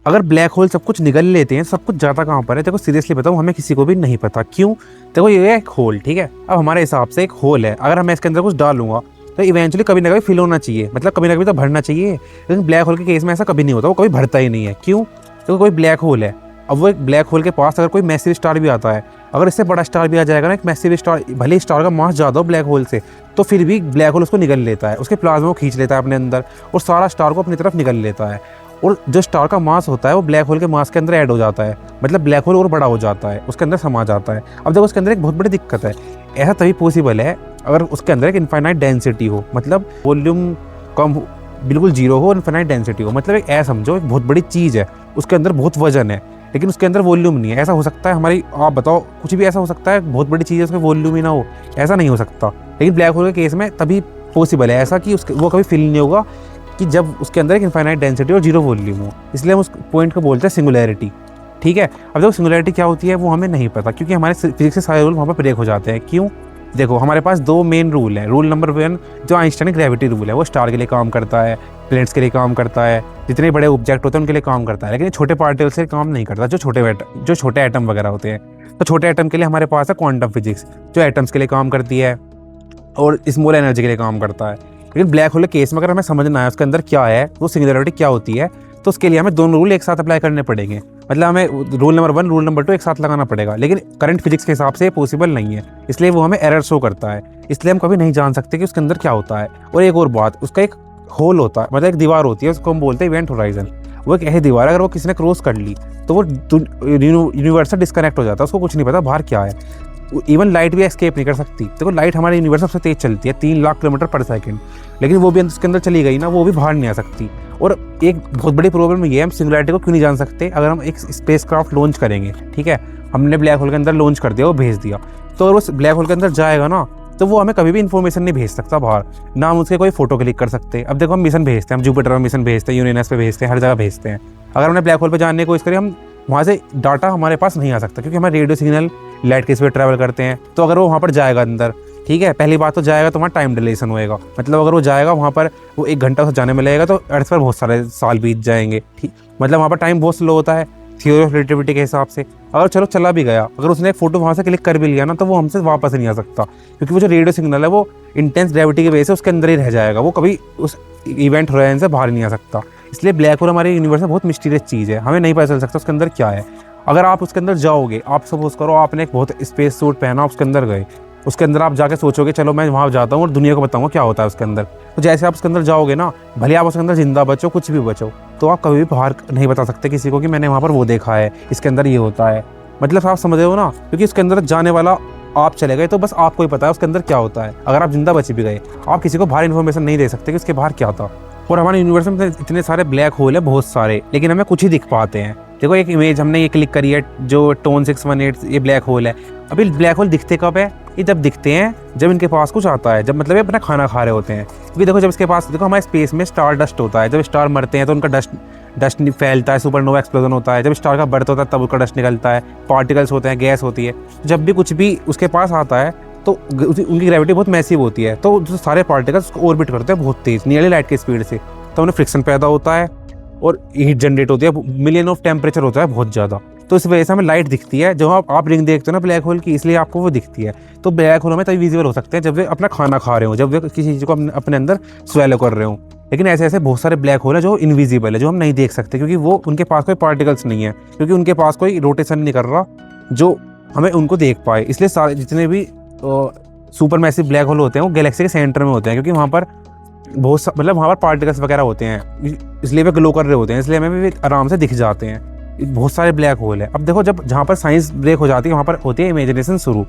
अगर black hole सब कुछ निगल लेते हैं, सब कुछ जाता कहाँ पर है? देखो सीरियसली बताऊँ, हमें किसी को भी नहीं पता। क्यों? देखो ये है एक होल, ठीक है। अब हमारे हिसाब से एक होल है, अगर मैं इसके अंदर कुछ डालूंगा तो इवेंचुअली कभी ना कभी फिल होना चाहिए, मतलब कभी ना कभी तो भरना चाहिए। लेकिन ब्लैक होल के केस में ऐसा कभी नहीं होता, वो कभी भरता ही नहीं है। क्यों? तो कोई ब्लैक होल है, अब वो एक ब्लैक होल के पास अगर कोई मैसिव स्टार भी आता है, अगर इससे बड़ा स्टार भी आ जाएगा ना, एक मैसिव स्टार, भले स्टार का मास ज़्यादा हो ब्लैक होल से, तो फिर भी ब्लैक होल उसको निगल लेता है, उसके प्लाज्मा को खींच लेता है अपने अंदर और सारा स्टार को अपनी तरफ निगल लेता है। और जो स्टार का मास होता है वो ब्लैक होल के मास के अंदर ऐड हो जाता है, मतलब ब्लैक होल और बड़ा हो जाता है, उसके अंदर समा जाता है। अब देखो उसके अंदर एक बहुत बड़ी दिक्कत है, ऐसा तभी पॉसिबल है अगर उसके अंदर एक इनफाइनाइट डेंसिटी हो, मतलब वॉल्यूम कम हो, बिल्कुल जीरो हो, इनफाइनाइट डेंसिटी हो। मतलब एक ऐसा समझो, एक बहुत बड़ी चीज़ है, उसके अंदर बहुत वजन है लेकिन उसके अंदर वॉल्यूम नहीं है। ऐसा हो सकता है हमारी, आप बताओ, कुछ भी ऐसा हो सकता है, बहुत बड़ी चीज़ है उसका वॉल्यूम ही ना हो? ऐसा नहीं हो सकता। लेकिन ब्लैक होल के केस में तभी पॉसिबल है ऐसा कि उसके वो कभी फिल नहीं होगा कि जब उसके अंदर एक इनफाइनाइट डेंसिटी और जीरो वॉल्यूम हो। इसलिए हम उस पॉइंट को बोलते हैं सिंगुलैरिटी, ठीक है। अब देखो सिंगुलैरिटी क्या होती है वो हमें नहीं पता, क्योंकि हमारे फिजिक्स के सारे रूल वहाँ पर ब्रेक हो जाते हैं। क्यों? देखो हमारे पास दो मेन रूल हैं। रूल नंबर 1 जो आइंस्टाइन ग्रेविटी रूल है, वो स्टार के लिए काम करता है, प्लैनेट्स के लिए काम करता है, जितने बड़े ऑब्जेक्ट होते हैं उनके लिए काम करता है, लेकिन छोटे पार्टिकल्स से काम नहीं करता, जो छोटे एटम वगैरह होते हैं। तो छोटे एटम के लिए हमारे पास है क्वांटम फिजिक्स, जो एटम्स के लिए काम करती है और स्मॉल एनर्जी के लिए काम करता है। लेकिन ब्लैक होल के केस में अगर हमें समझना है उसके अंदर क्या है, वो सिंगुलैरिटी क्या होती है, तो उसके लिए हमें दोनों रूल एक साथ अप्लाई करने पड़ेंगे। मतलब हमें रूल नंबर 1 रूल नंबर 2 एक साथ लगाना पड़ेगा, लेकिन करंट फिजिक्स के हिसाब से ये पॉसिबल नहीं है, इसलिए वो हमें एरर शो करता है। इसलिए हम कभी नहीं जान सकते कि उसके अंदर क्या होता है। और एक और बात, उसका एक होल होता है, मतलब एक दीवार होती है, उसको हम बोलते हैं इवेंट होराइजन। वो एक ऐसी दीवार है, अगर वो किसी ने क्रॉस कर ली तो वो यूनिवर्स से डिस्कनेक्ट हो जाता है, उसको कुछ नहीं पता बाहर क्या है। इवन लाइट भी एस्केप नहीं कर सकती। देखो लाइट हमारे यूनिवर्स सबसे तेज चलती है, 3 लाख किलोमीटर पर सेकंड, लेकिन वो भी उसके अंदर चली गई ना, वो भी बाहर नहीं आ सकती। और एक बहुत बड़ी प्रॉब्लम ये है, हम सिंगुलैरिटी को क्यों नहीं जान सकते? अगर हम एक स्पेसक्राफ्ट लॉन्च करेंगे, ठीक है, हमने ब्लैक होल के अंदर लॉन्च कर दिया, वो भेज दिया, तो अगर वो ब्लैक होल के अंदर जाएगा ना, तो वो हमें कभी भी इन्फॉर्मेशन नहीं भेज सकता बाहर, ना हम उसके कोई फोटो क्लिक कर सकते। अब देखो हम मिशन भेजते हैं, हम जुपिटर में मिशन भेजते हैं, यूरेनस पे भेजते हैं, हर जगह भेजते हैं। अगर हमने ब्लैक होल पे जानने की कोशिश करी, हम वहाँ से डाटा हमारे पास नहीं आ सकता, क्योंकि हमारे रेडियो सिग्नल लाइट के स्पीड ट्रैवल करते हैं। तो अगर वो वहाँ पर जाएगा अंदर, ठीक है, पहली बात तो जाएगा तो वहाँ टाइम डिलेशन होएगा, मतलब अगर वो जाएगा वहाँ पर, वो 1 घंटा उसे जाने में लगेगा, तो अर्थ पर बहुत सारे साल बीत जाएंगे, ठीक, मतलब वहाँ पर टाइम बहुत स्लो होता है थ्योरी ऑफ रिलेटिविटी के हिसाब से। अगर चलो चला भी गया, अगर उसने एक फोटो वहाँ से क्लिक कर भी लिया ना, तो वो हमसे वापस नहीं आ सकता, क्योंकि वो जो रेडियो सिग्नल है वो इंटेंस ग्रेविटी की वजह से उसके अंदर ही रह जाएगा, वो कभी उस इवेंट होराइजन से बाहर नहीं आ सकता। इसलिए ब्लैक होल हमारे यूनिवर्स में बहुत मिस्टीरियस चीज़ है, हमें नहीं पता चल सकता उसके अंदर क्या है। अगर आप उसके अंदर जाओगे, आप सपोज करो आपने एक बहुत स्पेस सूट पहना, उसके अंदर गए, उसके अंदर आप जाके सोचोगे चलो मैं वहाँ जाता हूँ और दुनिया को बताऊँगा क्या होता है उसके अंदर, तो जैसे आप उसके अंदर जाओगे ना, भले आप उसके अंदर जिंदा बचो, कुछ भी बचो, तो आप कभी भी बाहर नहीं बता सकते किसी को कि मैंने वहाँ पर वो देखा है, इसके अंदर ये होता है। मतलब आप समझ रहे हो ना, क्योंकि उसके अंदर जाने वाला आप चले गए तो बस आपको ही पता है उसके अंदर क्या होता है। अगर आप जिंदा बच भी गए, आप किसी को बाहर इन्फॉर्मेशन नहीं दे सकते कि उसके बाहर क्या था। और हमारे यूनिवर्स में इतने सारे ब्लैक होल है, बहुत सारे, लेकिन हमें कुछ ही दिख पाते हैं। देखो एक इमेज हमने ये क्लिक करी है, जो टोन 618, ये ब्लैक होल है। अभी ब्लैक होल दिखते कब है? ये जब दिखते हैं जब इनके पास कुछ आता है, जब मतलब ये अपना खाना खा रहे होते हैं। क्योंकि देखो जब इसके पास, देखो हमारे स्पेस में स्टार डस्ट होता है, जब स्टार मरते हैं तो उनका डस्ट फैलता है, सुपरनोवा एक्सप्लोजन होता है। जब स्टार का बर्थ होता है तब उसका डस्ट निकलता है, पार्टिकल्स होते हैं, गैस होती है। जब भी कुछ भी उसके पास आता है तो उनकी ग्रेविटी बहुत मैसिव होती है, तो जो सारे पार्टिकल्स उसको ऑर्बिट करते हैं बहुत तेज, नियरली लाइट की स्पीड से, तो उन्हें फ्रिक्शन पैदा होता है और हीट जनरेट होती है, मिलियन ऑफ टेम्परेचर होता है बहुत ज़्यादा। तो इस वजह से हमें लाइट दिखती है, जो आप रिंग देखते हो ना ब्लैक होल की, इसलिए आपको वो दिखती है। तो ब्लैक होल में तभी विजिबल हो सकते हैं जब वे अपना खाना खा रहे हो, जब वे किसी चीज़ को अपने अंदर स्वेलो कर रहे हो। लेकिन ऐसे ऐसे बहुत सारे ब्लैक होल है जो इनविजिबल है, जो हम नहीं देख सकते, क्योंकि वो उनके पास कोई पार्टिकल्स नहीं है, क्योंकि उनके पास कोई रोटेशन नहीं कर रहा जो हमें उनको देख पाए। इसलिए सारे जितने भी सुपर मैसिव ब्लैक होल होते हैं वो गैलेक्सी के सेंटर में होते हैं, क्योंकि वहाँ पर मतलब वहाँ पर पार्टिकल्स वगैरह होते हैं, इसलिए वे ग्लो कर रहे होते हैं, इसलिए हमें भी आराम से दिख जाते हैं। बहुत सारे ब्लैक होल है। अब देखो जब जहाँ पर साइंस ब्रेक हो जाती है वहाँ पर होती है इमेजिनेशन शुरू।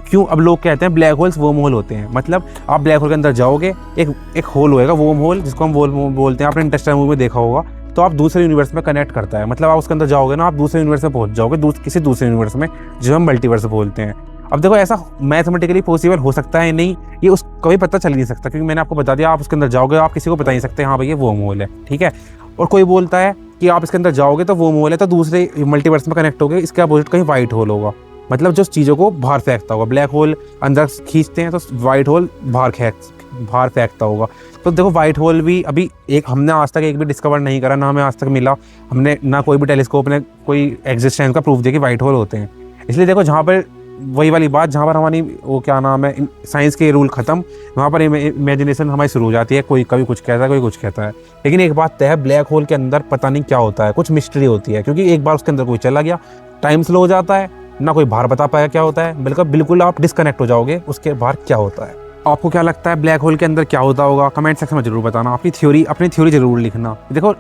क्यों? अब लोग कहते हैं ब्लैक होल्स वर्म होल होते हैं, मतलब आप ब्लैक होल के अंदर जाओगे, एक होल होएगा वर्म होल, जिसको हम वर्म बोलते हैं, आपने इंटरस्टेलर मूवी में देखा होगा, तो आप दूसरे यूनिवर्स में कनेक्ट करता है। मतलब आप उसके अंदर जाओगे ना, आप दूसरे यूनिवर्स में पहुंच जाओगे, किसी दूसरे यूनिवर्स में, जो हम मल्टीवर्स बोलते हैं। अब देखो ऐसा मैथमेटिकली पॉसिबल हो सकता है नहीं, ये उस कभी पता चल नहीं सकता, क्योंकि मैंने आपको बता दिया, आप उसके अंदर जाओगे, आप किसी को बता नहीं सकते हाँ भाई ये वर्म होल है, ठीक है। और कोई बोलता है कि आप इसके अंदर जाओगे तो वर्म होल है, तो दूसरे मल्टीवर्स में कनेक्ट होगे, इसके अपोजिट कहीं वाइट होल होगा, मतलब जो चीज़ों को बाहर फेंकता होगा। ब्लैक होल अंदर खींचते हैं तो वाइट होल बाहर बाहर फेंकता होगा। तो देखो वाइट होल भी अभी एक हमने आज तक एक भी डिस्कवर नहीं करा, ना हमें आज तक मिला, हमने ना कोई भी टेलीस्कोप ने कोई एग्जिस्टेंस का प्रूफ दिया कि वाइट होल होते हैं। इसलिए देखो जहाँ पर वही वाली बात, जहाँ पर हमारी वो क्या नाम है, साइंस के रूल ख़त्म, वहाँ पर इमेजिनेशन हमारी शुरू हो जाती है। कोई कभी कुछ कहता है, कोई कुछ कहता है। लेकिन एक बात तय है, ब्लैक होल के अंदर पता नहीं क्या होता है, कुछ मिस्ट्री होती है, क्योंकि एक बार उसके अंदर कोई चला गया, टाइम स्लो हो जाता है, ना कोई बाहर बता पाया क्या होता है, बिल्कुल आप डिस्कनेक्ट हो जाओगे उसके बाहर क्या होता है। आपको क्या लगता है ब्लैक होल के अंदर क्या होता होगा? कमेंट सेक्शन में जरूर बताना। अपनी थ्योरी जरूर लिखना। देखो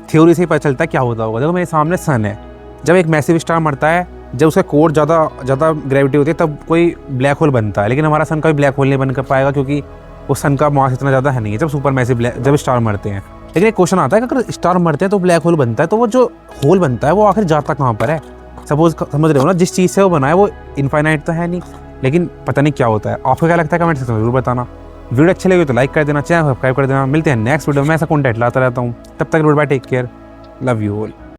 थ्योरी से ही पता चलता है क्या होता होगा। देखो मेरे सामने सन है, जब एक मैसिव स्टार मरता है, जब उसका कोर ज़्यादा ग्रेविटी होती है, तब कोई ब्लैक होल बनता है। लेकिन हमारा सन कभी ब्लैक होल नहीं बन कर पाएगा, क्योंकि उस सन का मास इतना ज़्यादा है नहीं है जब सुपर मैसिव जब स्टार मरते हैं। लेकिन एक क्वेश्चन आता है कि अगर स्टार मरते हैं तो ब्लैक होल बनता है, तो वो जो होल बनता है वो आखिर जाता कहाँ पर है? सपोज समझ रहे हो ना, जिस चीज़ से वो बना है वो इनफाइनाइट तो है नहीं, लेकिन पता नहीं क्या होता है। आपको क्या लगता है कमेंट सेक्शन में जरूर बताना। वीडियो अच्छी लगी तो लाइक कर देना, चैनल सब्सक्राइब कर देना। मिलते हैं नेक्स्ट वीडियो में, ऐसा कंटेंट लाता रहता हूँ। तब तक good bye, take care, love you all.